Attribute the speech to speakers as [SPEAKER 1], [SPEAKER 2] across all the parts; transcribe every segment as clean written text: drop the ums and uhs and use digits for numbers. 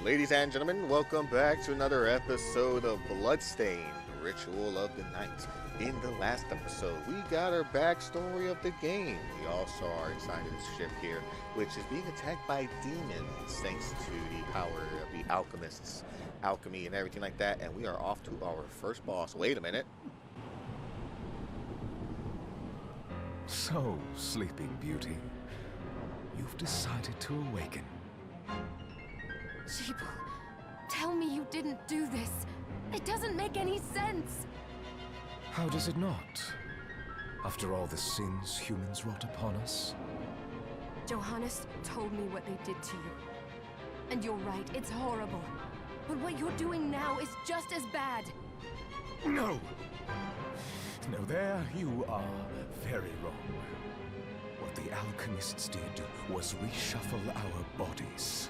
[SPEAKER 1] Ladies and gentlemen, welcome back to another episode of Bloodstained, Ritual of the Night. In the last episode, we got our backstory of the game. We also are inside of this ship here, which is being attacked by demons, thanks to the power of the alchemists, alchemy and everything like that, and we are off to our first boss. Wait a minute.
[SPEAKER 2] So, Sleeping Beauty, you've decided to awaken.
[SPEAKER 3] Jeeble, tell me you didn't do this. It doesn't make any sense.
[SPEAKER 2] How does it not? After all the sins humans wrought upon us?
[SPEAKER 3] Johannes told me what they did to you. And you're right, it's horrible. But what you're doing now is just as bad.
[SPEAKER 2] No! No, there you are very wrong. What the alchemists did was reshuffle our bodies.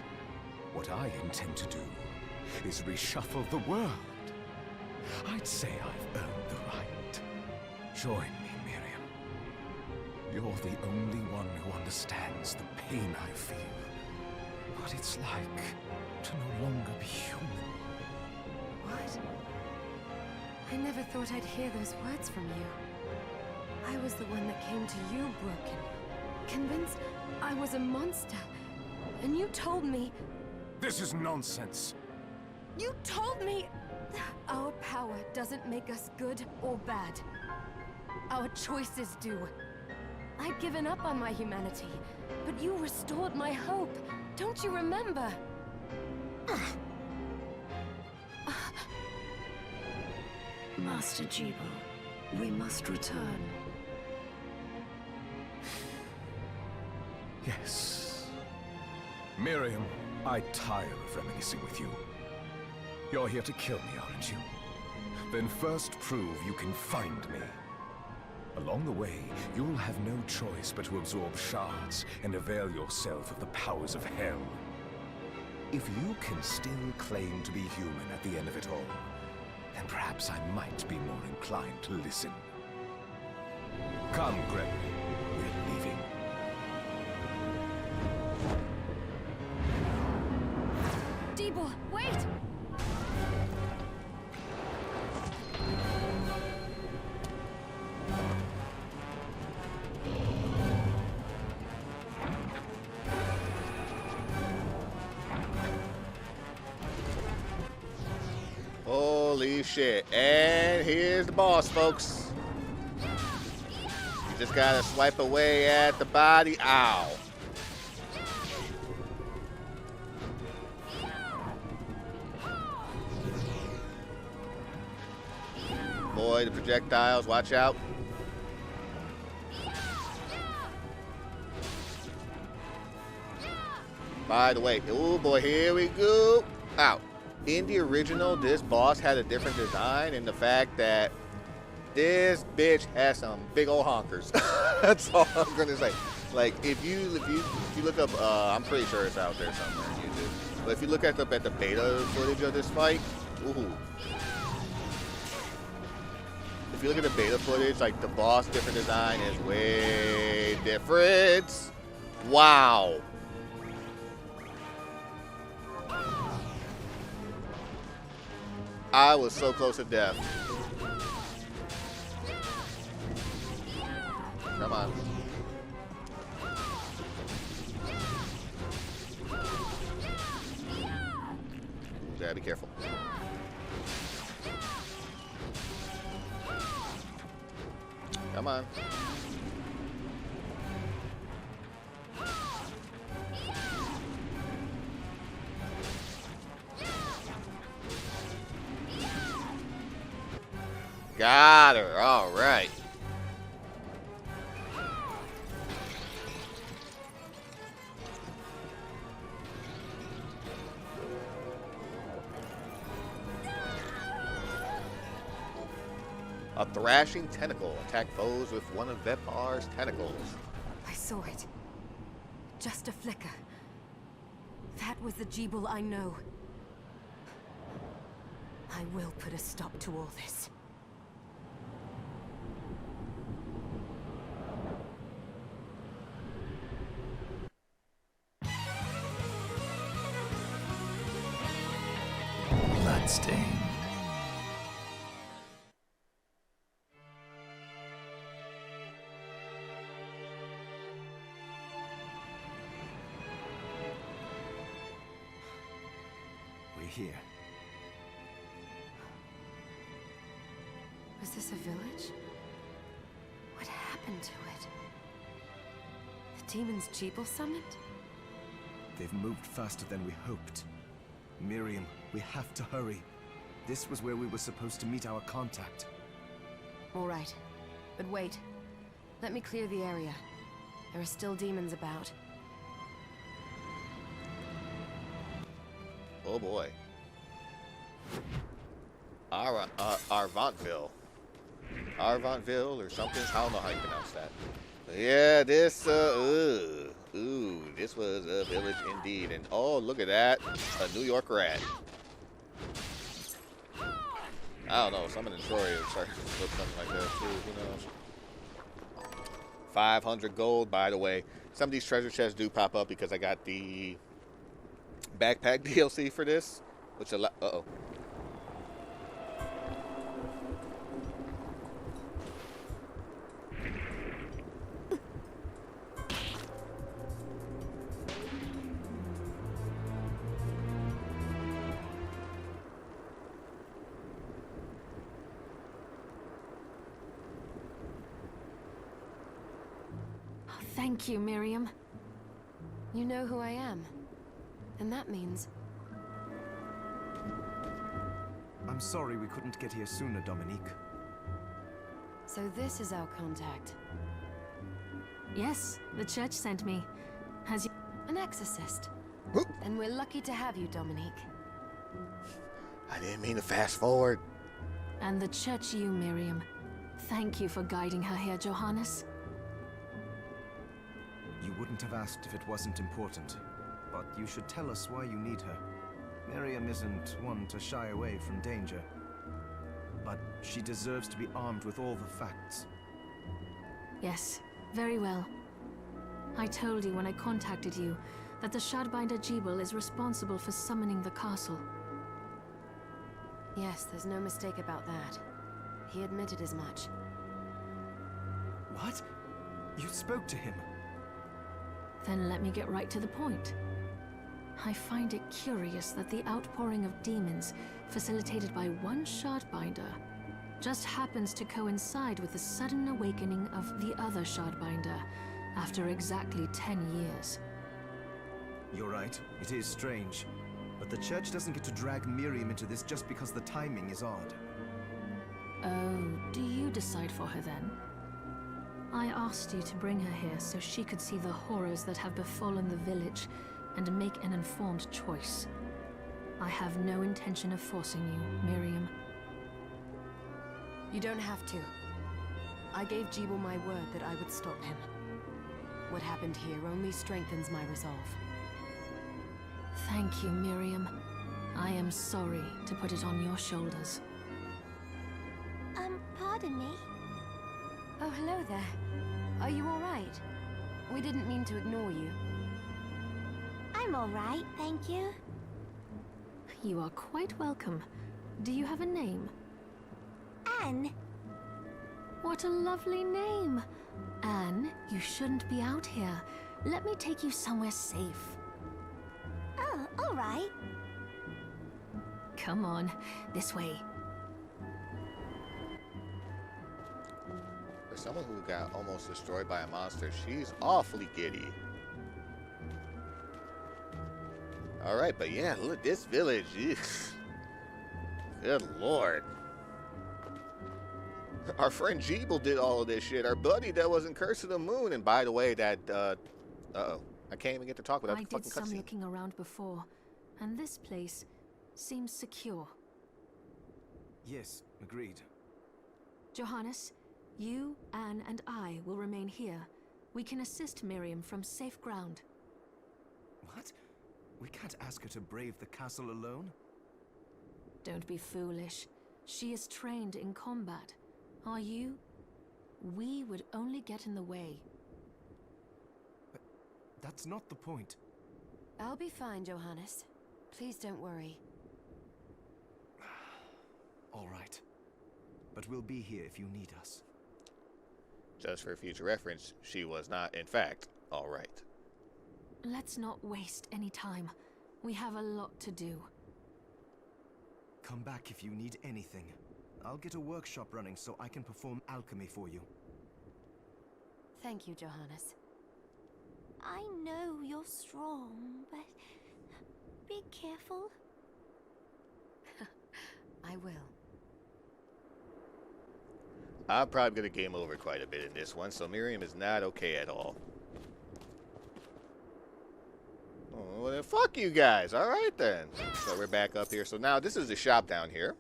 [SPEAKER 2] What I intend to do is reshuffle the world. I'd say I've earned the right. Join me, Miriam. You're the only one who understands the pain I feel. What it's like to no longer be human.
[SPEAKER 3] What? I never thought I'd hear those words from you. I was the one that came to you broken, convinced I was a monster. And you told me...
[SPEAKER 2] This is nonsense.
[SPEAKER 3] You told me... Our power doesn't make us good or bad. Our choices do. I'd given up on my humanity, but you restored my hope. Don't you remember?
[SPEAKER 4] Master Jeeble, we must return.
[SPEAKER 2] Yes. Miriam, I tire of reminiscing with you. You're here to kill me, aren't you? Then first prove you can find me. Along the way, you'll have no choice but to absorb shards and avail yourself of the powers of hell. If you can still claim to be human at the end of it all, then perhaps I might be more inclined to listen. Come, Gregory. We're leaving.
[SPEAKER 3] Jeeble, wait!
[SPEAKER 1] Holy shit. And here's the boss, folks. You just gotta swipe away at the body. Ow. Boy, the projectiles, watch out. By the way, oh boy, here we go. Ow. In the original, this boss had a different design in the fact that this bitch has some big old honkers. That's all I'm gonna say. Like if you look up, I'm pretty sure it's out there somewhere on YouTube. But if you look at the beta footage of this fight, ooh. If you look at the beta footage, like the boss different design is way different. Wow. I was so close to death. Come on. Gotta be careful. Come on. Got her. All right. A thrashing tentacle. Attack foes with one of Vetbar's tentacles.
[SPEAKER 3] I saw it. Just a flicker. That was the Jeeble I know. I will put a stop to all this.
[SPEAKER 5] Bloodstained.
[SPEAKER 2] We're here.
[SPEAKER 3] Was this a village? What happened to it? The demons Jeeble summoned?
[SPEAKER 2] They've moved faster than we hoped. Miriam, we have to hurry. This was where we were supposed to meet our contact.
[SPEAKER 3] All right. But wait. Let me clear the area. There are still demons about.
[SPEAKER 1] Oh boy. Arvantville. Arvantville or something. I don't know how you pronounce that. But yeah, this this was a village indeed. And oh, look at that. A New York rat. I don't know, some of the story is starting to look something like that too, who knows. 500 gold, by the way. Some of these treasure chests do pop up because I got the backpack DLC for this, which uh-oh.
[SPEAKER 3] Thank you, Miriam. You know who I am. And that means...
[SPEAKER 2] I'm sorry we couldn't get here sooner, Dominique.
[SPEAKER 3] So this is our contact.
[SPEAKER 6] Yes, the church sent me. Has you...
[SPEAKER 3] An exorcist.
[SPEAKER 1] Whoop.
[SPEAKER 3] And we're lucky to have you, Dominique.
[SPEAKER 1] I didn't mean to fast forward.
[SPEAKER 6] And the church you, Miriam. Thank you for guiding her here, Johannes.
[SPEAKER 2] You wouldn't have asked if it wasn't important, but you should tell us why you need her. Miriam isn't one to shy away from danger, but she deserves to be armed with all the facts.
[SPEAKER 6] Yes, very well. I told you when I contacted you that the Shardbinder Jeeble is responsible for summoning the castle.
[SPEAKER 3] Yes, there's no mistake about that. He admitted as much.
[SPEAKER 2] What? You spoke to him?
[SPEAKER 6] Then let me get right to the point. I find it curious that the outpouring of demons, facilitated by one Shardbinder, just happens to coincide with the sudden awakening of the other Shardbinder, after exactly 10 years.
[SPEAKER 2] You're right, it is strange. But the church doesn't get to drag Miriam into this just because the timing is odd.
[SPEAKER 6] Oh, do you decide for her then? I asked you to bring her here so she could see the horrors that have befallen the village and make an informed choice. I have no intention of forcing you, Miriam.
[SPEAKER 3] You don't have to. I gave Jeeble my word that I would stop him. What happened here only strengthens my resolve.
[SPEAKER 6] Thank you, Miriam. I am sorry to put it on your shoulders.
[SPEAKER 7] Pardon me?
[SPEAKER 3] Oh, hello there. Are you all right? We didn't mean to ignore you.
[SPEAKER 7] I'm all right, thank you.
[SPEAKER 6] You are quite welcome. Do you have a name?
[SPEAKER 7] Anne.
[SPEAKER 6] What a lovely name! Anne, you shouldn't be out here. Let me take you somewhere safe.
[SPEAKER 7] Oh, all right.
[SPEAKER 6] Come on, this way.
[SPEAKER 1] For someone who got almost destroyed by a monster, she's awfully giddy. Alright, but yeah, look, this village, good lord. Our friend Jeeble did all of this shit. Our buddy that was in Curse of the Moon. And by the way, that, uh-oh. I can't even get to talk without the
[SPEAKER 6] I did
[SPEAKER 1] fucking
[SPEAKER 6] some
[SPEAKER 1] cutscene.
[SPEAKER 6] looking around before, and this place seems secure.
[SPEAKER 2] Yes, agreed.
[SPEAKER 6] Johannes, you, Anne, and I will remain here. We can assist Miriam from safe ground.
[SPEAKER 2] What? We can't ask her to brave the castle alone?
[SPEAKER 6] Don't be foolish. She is trained in combat. Are you? We would only get in the way.
[SPEAKER 2] But that's not the point.
[SPEAKER 3] I'll be fine, Johannes. Please don't worry.
[SPEAKER 5] but we'll be here if you need us.
[SPEAKER 1] Just for future reference, she was not, in fact, all right.
[SPEAKER 6] Let's not waste any time. We have a lot to do.
[SPEAKER 5] Come back if you need anything. I'll get a workshop running so I can perform alchemy for you.
[SPEAKER 3] Thank you, Johannes.
[SPEAKER 7] I know you're strong, but be careful.
[SPEAKER 3] I will.
[SPEAKER 1] I'm probably going to game over quite a bit in this one, so Miriam is not okay at all. Oh, well then fuck you guys. All right then. So we're back up here. So now this is the shop down here.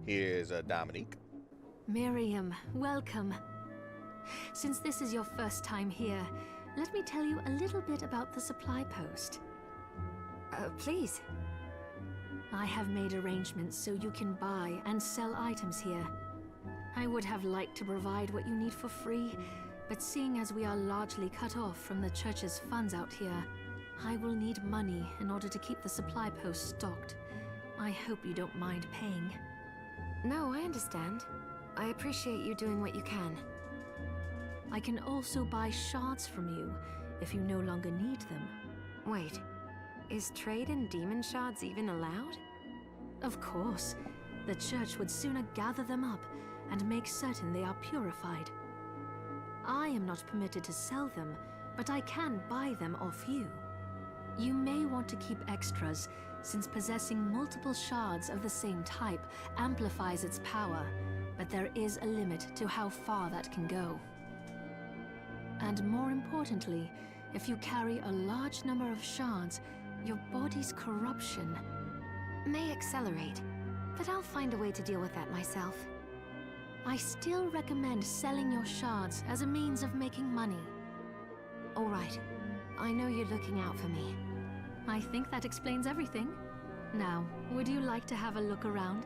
[SPEAKER 1] Here's Dominique.
[SPEAKER 6] Miriam, welcome. Since this is your first time here, let me tell you a little bit about the supply post.
[SPEAKER 3] Please.
[SPEAKER 6] I have made arrangements so you can buy and sell items here. I would have liked to provide what you need for free, but seeing as we are largely cut off from the church's funds out here, I will need money in order to keep the supply post stocked. I hope you don't mind paying.
[SPEAKER 3] No, I understand. I appreciate you doing what you can.
[SPEAKER 6] I can also buy shards from you if you no longer need them.
[SPEAKER 3] Wait, is trade in demon shards even allowed?
[SPEAKER 6] Of course. The church would sooner gather them up and make certain they are purified. I am not permitted to sell them, but I can buy them off you. You may want to keep extras, since possessing multiple shards of the same type amplifies its power, but there is a limit to how far that can go. And more importantly, if you carry a large number of shards, your body's corruption
[SPEAKER 3] May accelerate, but I'll find a way to deal with that myself.
[SPEAKER 6] I still recommend selling your shards as a means of making money.
[SPEAKER 3] All right. I know you're looking out for me.
[SPEAKER 6] I think that explains everything. Now, would you like to have a look around?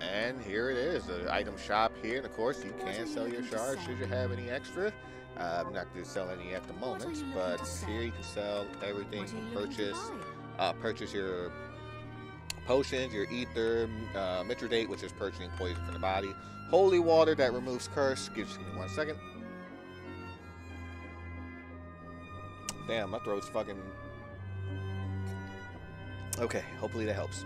[SPEAKER 1] And here it is, the item shop here. And of course, you
[SPEAKER 6] What are
[SPEAKER 1] can
[SPEAKER 6] you
[SPEAKER 1] sell your
[SPEAKER 6] looking to
[SPEAKER 1] shards
[SPEAKER 6] sell?
[SPEAKER 1] should you have any extra. I'm not going to sell any at the
[SPEAKER 6] What are
[SPEAKER 1] moment,
[SPEAKER 6] you looking
[SPEAKER 1] but
[SPEAKER 6] to sell?
[SPEAKER 1] here you can sell everything.
[SPEAKER 6] What are you
[SPEAKER 1] You
[SPEAKER 6] looking to
[SPEAKER 1] purchase,
[SPEAKER 6] buy?
[SPEAKER 1] purchase your potions, your ether, Mithridate, which is purchasing poison from the body, holy water that removes curse. Give me 1 second. Damn, my throat's fucking. Okay, hopefully that helps.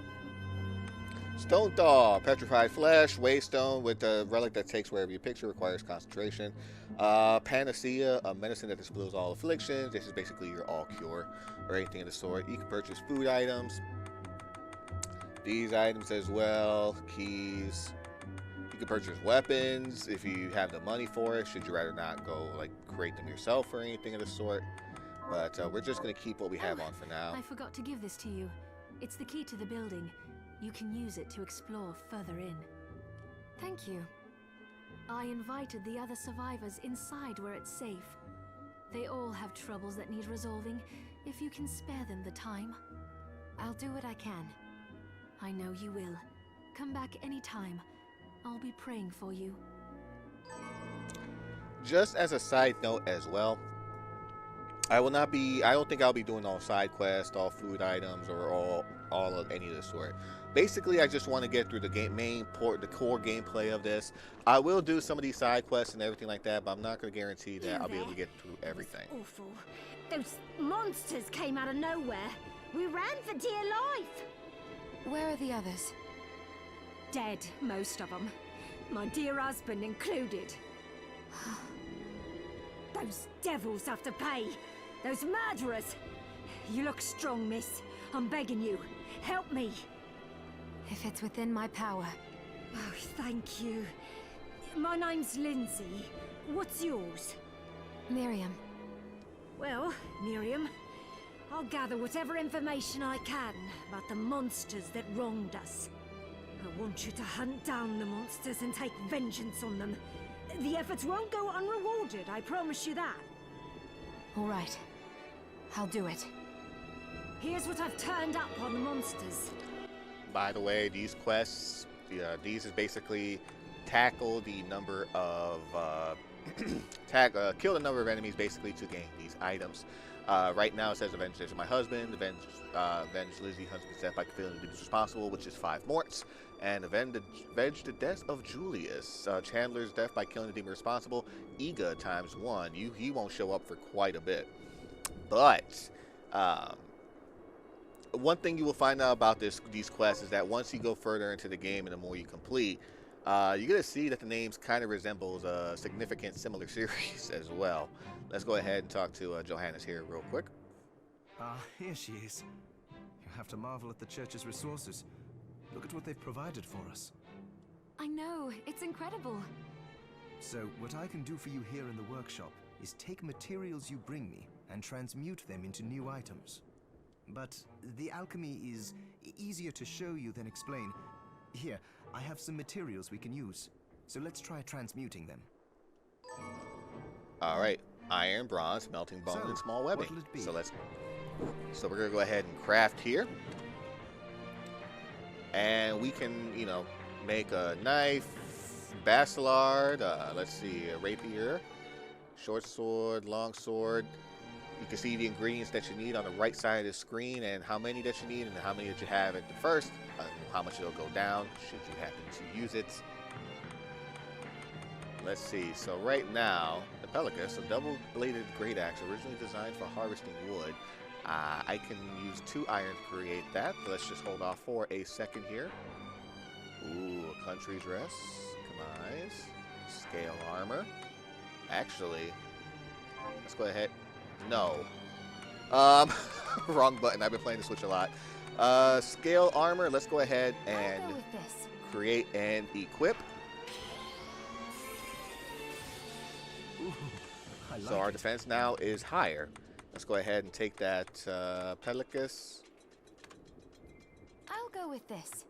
[SPEAKER 1] Stone Thaw, petrified flesh, waystone with a relic that takes wherever you picture, requires concentration. Panacea, a medicine that dispels all afflictions. This is basically your all cure or anything of the sort. You can purchase food items. These items as well, keys. You can purchase weapons if you have the money for it. Should you rather not go like create them yourself or anything of the sort. But we're just gonna keep what we have on for now.
[SPEAKER 6] I forgot to give this to you. It's the key to the building. You can use it to explore further in.
[SPEAKER 3] Thank you.
[SPEAKER 6] I invited the other survivors inside where it's safe. They all have troubles that need resolving, if you can spare them the time.
[SPEAKER 3] I'll do what I can.
[SPEAKER 6] I know you will. Come back anytime. I'll be praying for you.
[SPEAKER 1] Just as a side note as well, I don't think I'll be doing all side quests, all food items, or all of any of the sort. Basically, I just want to get through the the core gameplay of this. I will do some of these side quests and everything like that, but I'm not going to guarantee that I'll be able to get through everything.
[SPEAKER 8] Awful. Those monsters came out of nowhere. We ran for dear life.
[SPEAKER 3] Where are the others?
[SPEAKER 8] Dead, most of them. My dear husband included. Those devils have to pay. Those murderers. You look strong, miss. I'm begging you. Help me.
[SPEAKER 3] If it's within my power.
[SPEAKER 8] Oh, thank you. My name's Lindsay. What's yours?
[SPEAKER 3] Miriam.
[SPEAKER 8] Well, Miriam, I'll gather whatever information I can about the monsters that wronged us. I want you to hunt down the monsters and take vengeance on them. The efforts won't go unrewarded, I promise you that.
[SPEAKER 3] All right. I'll do it.
[SPEAKER 8] Here's what I've turned up on the monsters.
[SPEAKER 1] By the way, these quests, these is basically tackle the number of kill the number of enemies basically to gain these items. Right now it says avenge the death of my husband, avenge Lizzie husband's death by feeling the duties responsible, which is 5 morts, and avenge the death of Julius, Chandler's death by killing the demon responsible, Ega times 1. He won't show up for quite a bit. But one thing you will find out about these quests is that once you go further into the game and the more you complete, you're going to see that the names kind of resembles a significant similar series as well. Let's go ahead and talk to Johannes here real quick.
[SPEAKER 5] Here she is. You have to marvel at the church's resources. Look at what they've provided for us.
[SPEAKER 3] I know, it's incredible.
[SPEAKER 5] So, what I can do for you here in the workshop is take materials you bring me and transmute them into new items. But the alchemy is easier to show you than explain. Here, I have some materials we can use. So let's try transmuting them.
[SPEAKER 1] Alright, iron, bronze, melting bone, and small webbing.
[SPEAKER 5] What'll it be?
[SPEAKER 1] So we're gonna go ahead and craft here. And we can, you know, make a knife, bastillard, let's see, a rapier, short sword, long sword. You can see the ingredients that you need on the right side of the screen and how many that you need and how many that you have at the first, how much it'll go down should you happen to use it. Let's see, so right now, the Pelicus, a double-bladed great axe originally designed for harvesting wood. I can use 2 iron to create that. Let's just hold off for a second here. Ooh, a country dress, Kamise, scale armor. Actually, let's go ahead. No. Wrong button. I've been playing the Switch a lot. Scale armor. Let's go ahead and create and equip.
[SPEAKER 5] Ooh, I like
[SPEAKER 1] So our
[SPEAKER 5] it.
[SPEAKER 1] defense now is higher. Let's go ahead and take that Pelicus.
[SPEAKER 3] I'll go with this.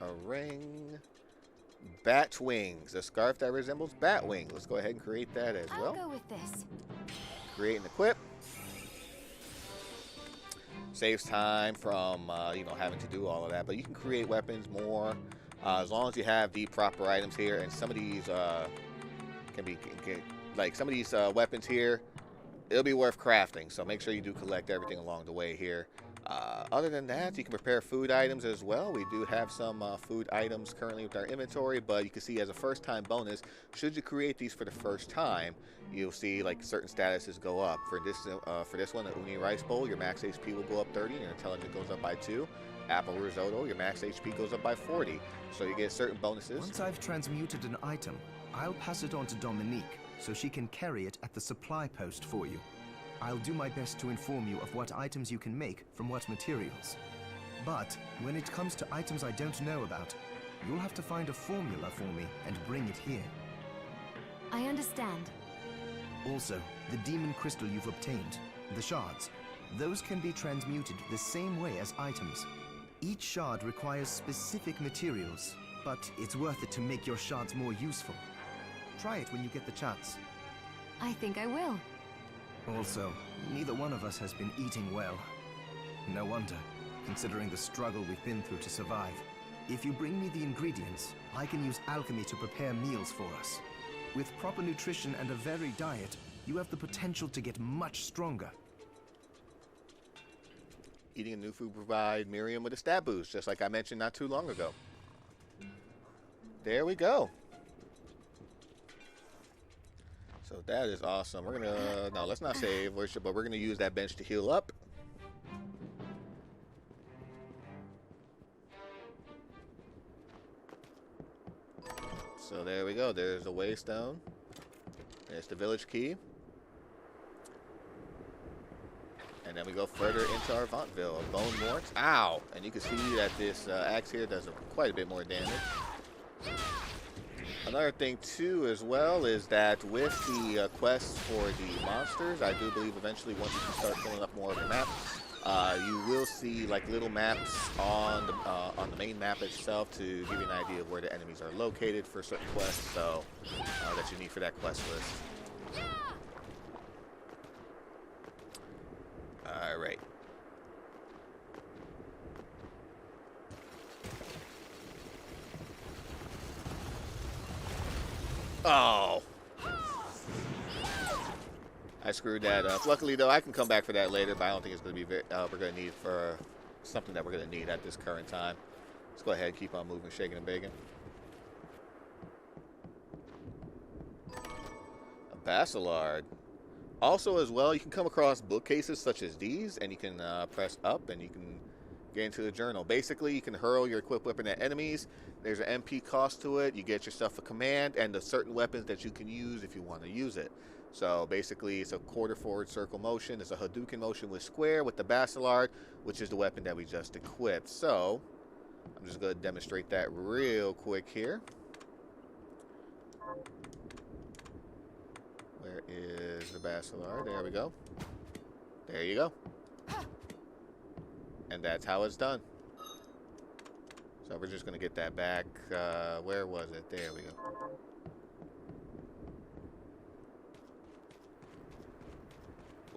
[SPEAKER 1] A ring. Bat wings. A scarf that resembles bat wings. Let's go ahead and create that as well.
[SPEAKER 3] I'll go with this.
[SPEAKER 1] Create and equip. Saves time from you know, having to do all of that, but you can create weapons more as long as you have the proper items here. And some of these like some of these weapons here, it'll be worth crafting. So make sure you do collect everything along the way here. Other than that, you can prepare food items as well. We do have some food items currently with our inventory, but you can see as a first-time bonus, should you create these for the first time, you'll see like certain statuses go up. For this one, the uni rice bowl, your max HP will go up 30, and your intelligence goes up by 2. Apple risotto, your max HP goes up by 40. So you get certain bonuses.
[SPEAKER 5] Once I've transmuted an item, I'll pass it on to Dominique so she can carry it at the supply post for you. I'll do my best to inform you of what items you can make from what materials. But when it comes to items I don't know about, you'll have to find a formula for me and bring it here.
[SPEAKER 3] I understand.
[SPEAKER 5] Also, the demon crystal you've obtained, the shards, those can be transmuted the same way as items. Each shard requires specific materials, but it's worth it to make your shards more useful. Try it when you get the chance.
[SPEAKER 3] I think I will.
[SPEAKER 5] Also, neither one of us has been eating well. No wonder, considering the struggle we've been through to survive. If you bring me the ingredients, I can use alchemy to prepare meals for us. With proper nutrition and a varied diet, you have the potential to get much stronger.
[SPEAKER 1] Eating a new food provide Miriam with a stat boost, just like I mentioned not too long ago. There we go. So that is awesome. We're gonna, no, let's not save, but we're gonna use that bench to heal up. So there we go. There's the waystone. There's the village key. And then we go further into Arvantville. A bone mort. Ow! And you can see that this axe here does quite a bit more damage. Another thing too as well is that with the quests for the monsters, I do believe eventually once you can start filling up more of the map, you will see like little maps on the main map itself to give you an idea of where the enemies are located for certain quests, so that you need for that quest list. All right. Oh, I screwed that up. Luckily, though, I can come back for that later, but I don't think it's going to be we're going to need for something that we're going to need at this current time. Let's go ahead and keep on moving, shaking and baking. A Basilard. Also, as well, you can come across bookcases such as these, and you can press up, and you can get into the journal. Basically, you can hurl your equipped weapon at enemies. There's an MP cost to it. You get yourself a command, and the certain weapons that you can use if you want to use it. So basically, it's a quarter forward circle motion. It's a Hadouken motion with square with the Basilard, which is the weapon that we just equipped. So I'm just going to demonstrate that real quick here. Where is the Basilard? There we go. There you go. And that's how it's done. So we're just going to get that back. Where was it? There we go.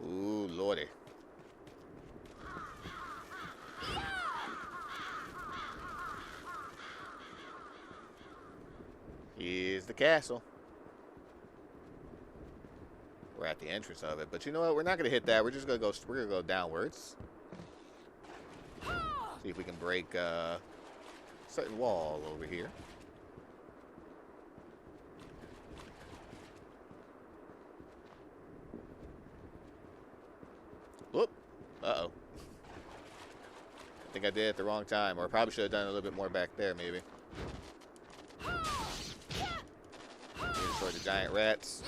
[SPEAKER 1] Ooh, lordy. Here's the castle. We're at the entrance of it, but you know what? We're not gonna hit that. We're just gonna go. We're gonna go downwards. See if we can break a certain wall over here. Whoop. Uh-oh. I think I did it at the wrong time, or I probably should have done a little bit more back there, maybe. Destroy the giant rats.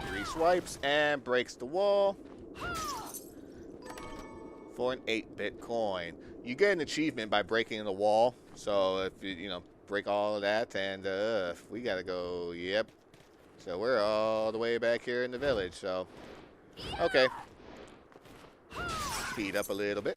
[SPEAKER 1] Three swipes and breaks the wall. For an 8-bit coin. You get an achievement by breaking the wall. So if you know, break all of that, and we gotta go. Yep. So we're all the way back here in the village. So okay. Speed up a little bit.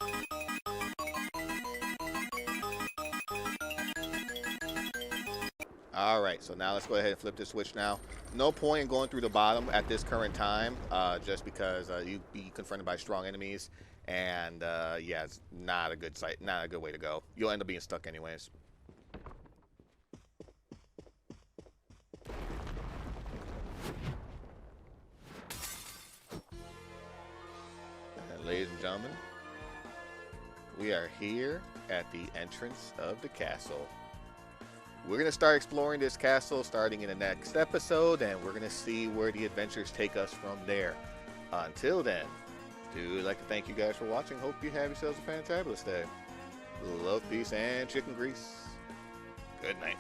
[SPEAKER 1] All right. So now let's go ahead and flip this switch now. No point in going through the bottom at this current time, just because you'd be confronted by strong enemies. And yeah, it's not a good sight, not a good way to go. You'll end up being stuck anyways. And ladies and gentlemen, we are here at the entrance of the castle. We're going to start exploring this castle starting in the next episode, and we're going to see where the adventures take us from there. Until then, I'd like to thank you guys for watching. Hope you have yourselves a fantabulous day. Love, peace, and chicken grease. Good night.